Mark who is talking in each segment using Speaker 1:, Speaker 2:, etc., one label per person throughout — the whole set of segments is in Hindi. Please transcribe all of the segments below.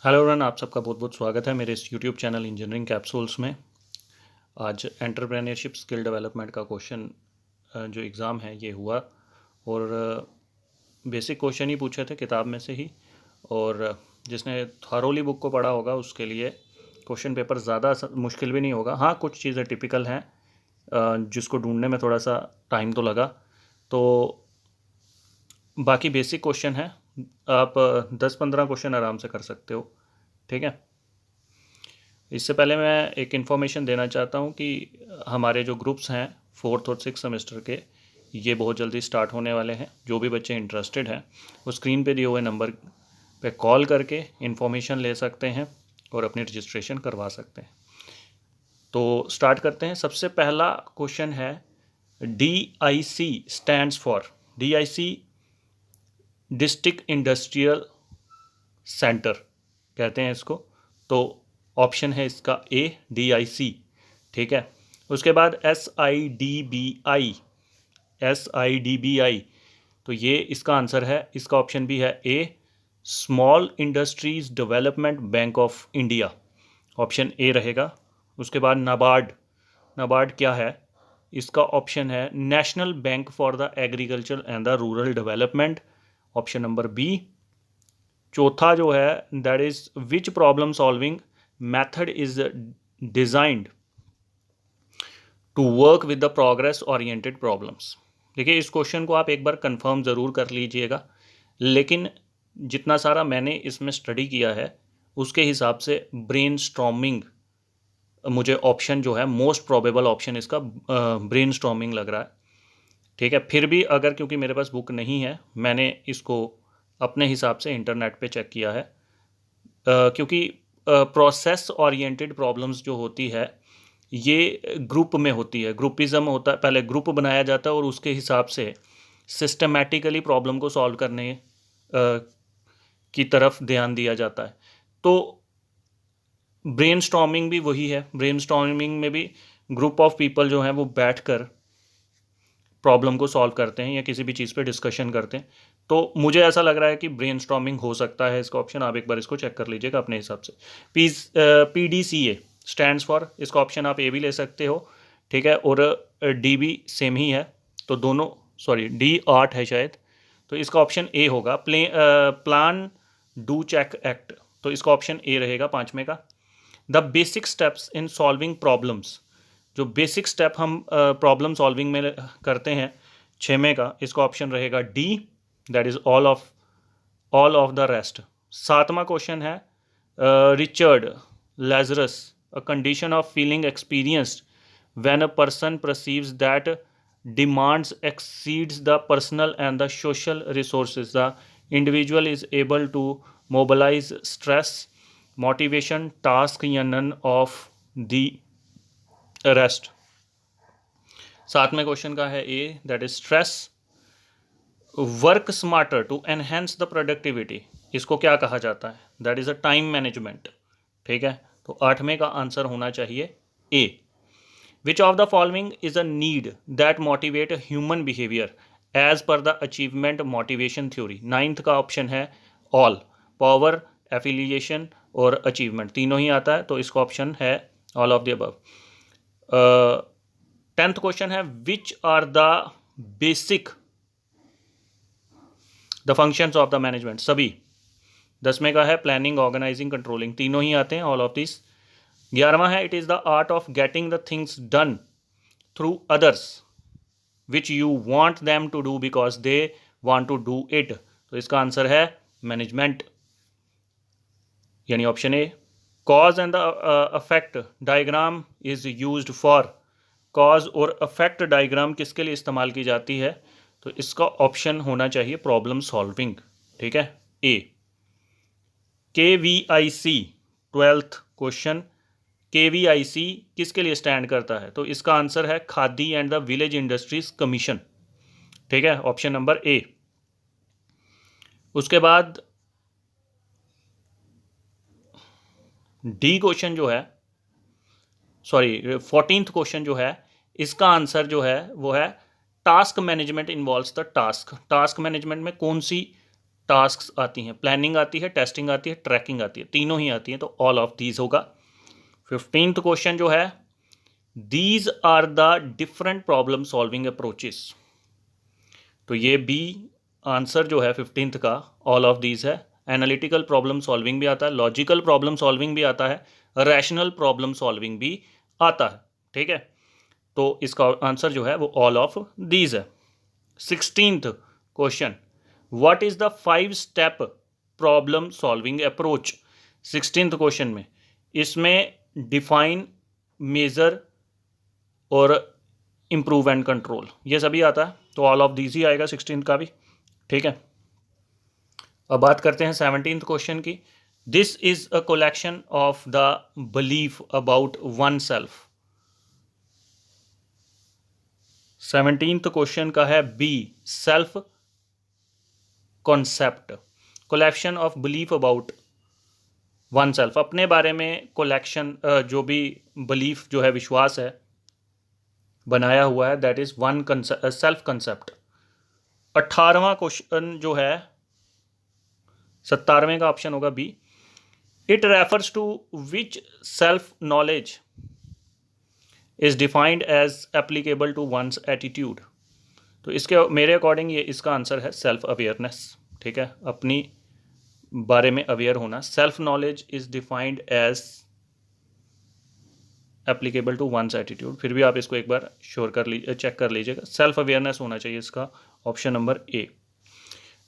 Speaker 1: हेलो एवरीवन, आप सबका बहुत बहुत स्वागत है मेरे इस यूट्यूब चैनल इंजीनियरिंग कैप्सूल्स में। आज एंटरप्रेन्योरशिप स्किल डेवलपमेंट का क्वेश्चन जो एग्ज़ाम है ये हुआ और बेसिक क्वेश्चन ही पूछे थे किताब में से ही। और जिसने थॉरोली बुक को पढ़ा होगा उसके लिए क्वेश्चन पेपर ज़्यादा मुश्किल भी नहीं होगा। हाँ, कुछ चीज़ें टिपिकल हैं जिसको ढूंढने में थोड़ा सा टाइम तो लगा। तो बाकी बेसिक क्वेश्चन है, आप 10-15 क्वेश्चन आराम से कर सकते हो। ठीक है। इससे पहले मैं एक इन्फॉर्मेशन देना चाहता हूँ कि हमारे जो ग्रुप्स हैं 4th और 6th सेमेस्टर के, ये बहुत जल्दी स्टार्ट होने वाले हैं। जो भी बच्चे इंटरेस्टेड हैं वो स्क्रीन पे दिए हुए नंबर पे कॉल करके इन्फॉर्मेशन ले सकते हैं और अपनी रजिस्ट्रेशन करवा सकते हैं। तो स्टार्ट करते हैं। सबसे पहला क्वेश्चन है, DIC stands for, DIC district industrial centre कहते हैं इसको। तो ऑप्शन है इसका ए, DIC। ठीक है। उसके बाद SIDBI, SIDBI, तो ये इसका आंसर है। इसका ऑप्शन भी है A, small industries development bank of India, option A रहेगा। उसके बाद नाबार्ड, नाबार्ड क्या है? इसका ऑप्शन है National Bank for the Agriculture and the Rural Development, option number B. चौथा जो है, that is which problem solving method is designed to work with the progress oriented problems. देखिए, इस क्वेश्चन को आप एक बार कंफर्म ज़रूर कर लीजिएगा, लेकिन जितना सारा मैंने इसमें स्टडी किया है उसके हिसाब से ब्रेन स्टॉर्मिंग मुझे ऑप्शन जो है मोस्ट प्रोबेबल ऑप्शन इसका ब्रेन स्टॉर्मिंग लग रहा है। ठीक है। फिर भी अगर, क्योंकि मेरे पास बुक नहीं है, मैंने इसको अपने हिसाब से इंटरनेट पे चेक किया है। क्योंकि प्रोसेस ओरिएंटेड प्रॉब्लम्स जो होती है ये ग्रुप में होती है, ग्रुपिज्म होता है। पहले ग्रुप बनाया जाता है और उसके हिसाब से सिस्टमैटिकली प्रॉब्लम को सॉल्व करने की तरफ ध्यान दिया जाता है। तो ब्रेन स्टॉर्मिंग भी वही है। ब्रेन स्टॉर्मिंग में भी ग्रुप ऑफ पीपल जो हैं वो बैठ कर प्रॉब्लम को सॉल्व करते हैं या किसी भी चीज़ पे डिस्कशन करते हैं। तो मुझे ऐसा लग रहा है कि ब्रेन स्टॉर्मिंग हो सकता है इसका ऑप्शन। आप एक बार इसको चेक कर लीजिएगा अपने हिसाब से। PDCA स्टैंड्स फॉर, इसका ऑप्शन आप ए भी ले सकते हो। ठीक है। और डी भी सेम ही है, तो दोनों, सॉरी डी 8 है शायद, तो इसका ऑप्शन ए होगा। प्लान डू चेक एक्ट, तो इसका ऑप्शन ए रहेगा पाँचवें का। The basic steps in solving problems, जो बेसिक स्टेप हम प्रॉब्लम सॉल्विंग में करते हैं, छवें का, इसका ऑप्शन रहेगा D, that is all of the rest. सातवां क्वेश्चन है, Richard Lazarus, a condition of feeling experienced when a person perceives that demands exceeds the personal and the social resources, the individual is able to mobilize stress, motivation, task या नन ऑफ द रेस्ट। सातवें क्वेश्चन का है A, that is stress. Work smarter to enhance the productivity, इसको क्या कहा जाता है? That is a time management. ठीक है। तो आठवें का आंसर होना चाहिए A. Which of the following is a need that motivate human behaviour as per the achievement motivation theory. Ninth का ऑप्शन है ऑल, पावर, एफिलिएशन और अचीवमेंट, तीनों ही आता है, तो इसका ऑप्शन है all of the above. 10th question है, which are the basic the functions of the management, सभी। 10वें का है प्लानिंग, ऑर्गेनाइजिंग, कंट्रोलिंग, तीनों ही आते हैं, ऑल ऑफ दिस। 11वां है, it is the art of getting the things done through others which you want them to do because they want to do it, तो इसका आंसर है मैनेजमेंट, यानी option A. Cause and the effect diagram is used for, cause और अफेक्ट डायग्राम किसके लिए इस्तेमाल की जाती है? तो इसका ऑप्शन होना चाहिए प्रॉब्लम सॉल्विंग। ठीक है, ए। KVIC 12th क्वेश्चन, KVIC किसके लिए स्टैंड करता है? तो इसका आंसर है khadi and the village industries commission. ठीक है, ऑप्शन नंबर ए। उसके बाद डी क्वेश्चन जो है, सॉरी 14th क्वेश्चन जो है, इसका आंसर जो है वो है task management involves the task. Task management में कौन सी टास्क्स आती हैं, प्लानिंग आती है, टेस्टिंग आती है, ट्रैकिंग आती है, तीनों ही आती हैं, तो ऑल ऑफ दीज होगा। 15th क्वेश्चन जो है, these are the different problem solving approaches. तो ये बी आंसर जो है 15th का ऑल ऑफ दीज है। एनालिटिकल प्रॉब्लम सॉल्विंग भी आता है, लॉजिकल प्रॉब्लम सॉल्विंग भी आता है, रैशनल प्रॉब्लम सॉल्विंग भी आता है, ठीक है। तो इसका आंसर जो है वो ऑल ऑफ दीज है। 16th question, what is the 5 step problem solving approach. 16th question में इसमें डिफाइन, मेजर और इम्प्रूव एंड कंट्रोल ये सभी आता है, तो ऑल ऑफ दीज ही आएगा 16th का भी, ठीक है। अब बात करते हैं 17th क्वेश्चन की। This is a collection of the belief about one self. 17th question का है B, self concept, collection of belief about one self, अपने बारे में कलेक्शन, जो भी बिलीफ जो है, विश्वास है बनाया हुआ है, that is one self concept. 18वां क्वेश्चन जो है, 17वें का ऑप्शन होगा B, it refers to which self knowledge is defined as applicable to one's attitude. तो इसके मेरे अकॉर्डिंग ये इसका आंसर है सेल्फ अवेयरनेस, ठीक है, अपनी बारे में अवेयर होना। Self knowledge is defined as applicable to one's attitude, फिर भी आप इसको एक बार श्योर कर लीजिए, चेक कर लीजिएगा, सेल्फ अवेयरनेस होना चाहिए इसका option number A.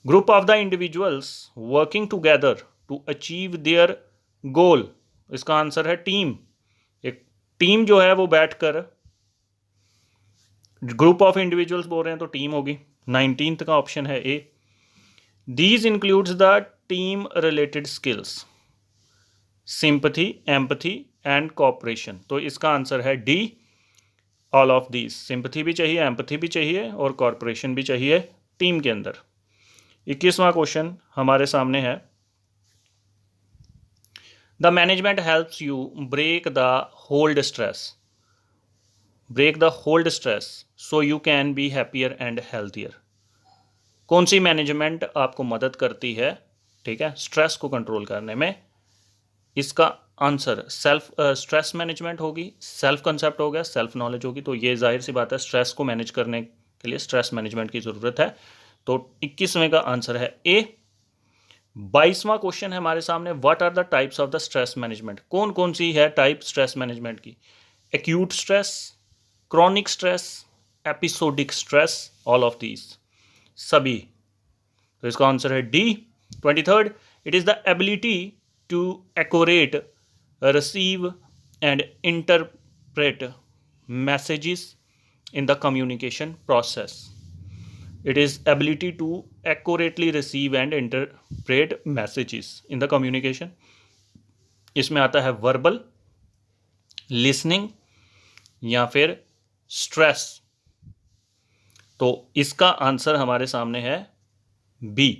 Speaker 1: Group of the individuals working together to achieve their goal, इसका आंसर है टीम। एक टीम जो है वो बैठकर, ग्रुप ऑफ इंडिविजुअल्स बोल रहे हैं तो टीम होगी। 19th का ऑप्शन है A. These includes the team related skills, sympathy, empathy and cooperation, तो इसका आंसर है D, all of these. Sympathy भी चाहिए, एम्पथी भी चाहिए और कॉर्पोरेशन भी चाहिए टीम के अंदर। 21वां क्वेश्चन हमारे सामने है, the management helps you break the hold stress, break the hold stress so you can be happier and healthier. कौन सी मैनेजमेंट आपको मदद करती है, ठीक है, स्ट्रेस को कंट्रोल करने में। इसका आंसर सेल्फ स्ट्रेस मैनेजमेंट होगी, सेल्फ कंसेप्ट हो गया, सेल्फ नॉलेज होगी, तो ये जाहिर सी बात है स्ट्रेस को मैनेज करने के लिए स्ट्रेस मैनेजमेंट की ज़रूरत है, तो 21वें का आंसर है ए। 22वां क्वेश्चन है हमारे सामने, what are the types of the stress management, कौन कौन सी है टाइप स्ट्रेस मैनेजमेंट की। Acute stress, chronic stress, episodic stress, all of these, सभी, तो इसका आंसर है D. 23rd, it is the ability to accurate receive and interpret messages in the communication process. It is ability to accurately receive and interpret messages in the communication. इसमें आता है verbal, listening या फिर stress, तो इसका आंसर हमारे सामने है B,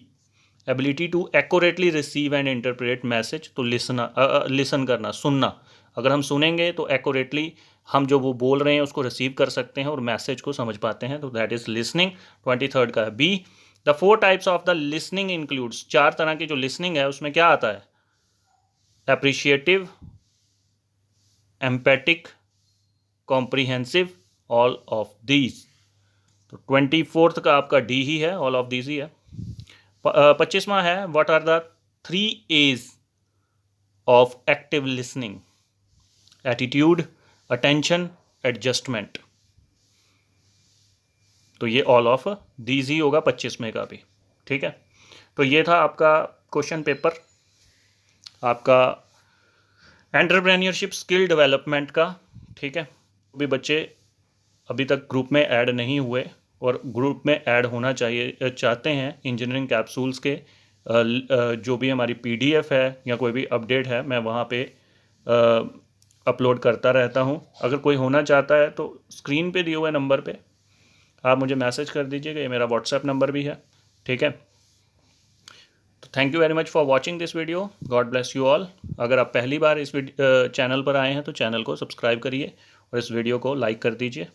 Speaker 1: ability to accurately receive and interpret message, तो लिसन करना, सुनना, अगर हम सुनेंगे तो एक्यूरेटली हम जो वो बोल रहे हैं उसको रिसीव कर सकते हैं और मैसेज को समझ पाते हैं, तो दैट इज लिसनिंग। 23rd का है B. The 4 types of the listening includes, 4 तरह की जो लिसनिंग है उसमें क्या आता है, appreciative, emphatic, comprehensive, all of these, तो 24th का आपका डी ही है, ऑल ऑफ दीज ही है। 25वां है, what are the 3 A's of active listening, attitude, attention, adjustment, तो ये ऑल ऑफ दीज ही होगा 25वें का भी, ठीक है। तो ये था आपका क्वेश्चन पेपर, आपका एंटरप्रेन्योरशिप स्किल डेवलपमेंट का, ठीक है। अभी बच्चे अभी तक ग्रुप में ऐड नहीं हुए और ग्रुप में ऐड होना चाहिए चाहते हैं इंजीनियरिंग कैप्सूल्स के, जो भी हमारी PDF है या कोई भी अपडेट है मैं वहाँ पे अपलोड करता रहता हूँ। अगर कोई होना चाहता है तो स्क्रीन पे दिए हुए नंबर पे आप मुझे मैसेज कर दीजिएगा, ये मेरा WhatsApp नंबर भी है, ठीक है। तो thank you very much for watching this video, God bless you all. अगर आप पहली बार इस चैनल पर आए हैं तो चैनल को सब्सक्राइब करिए और इस वीडियो को लाइक कर दीजिए।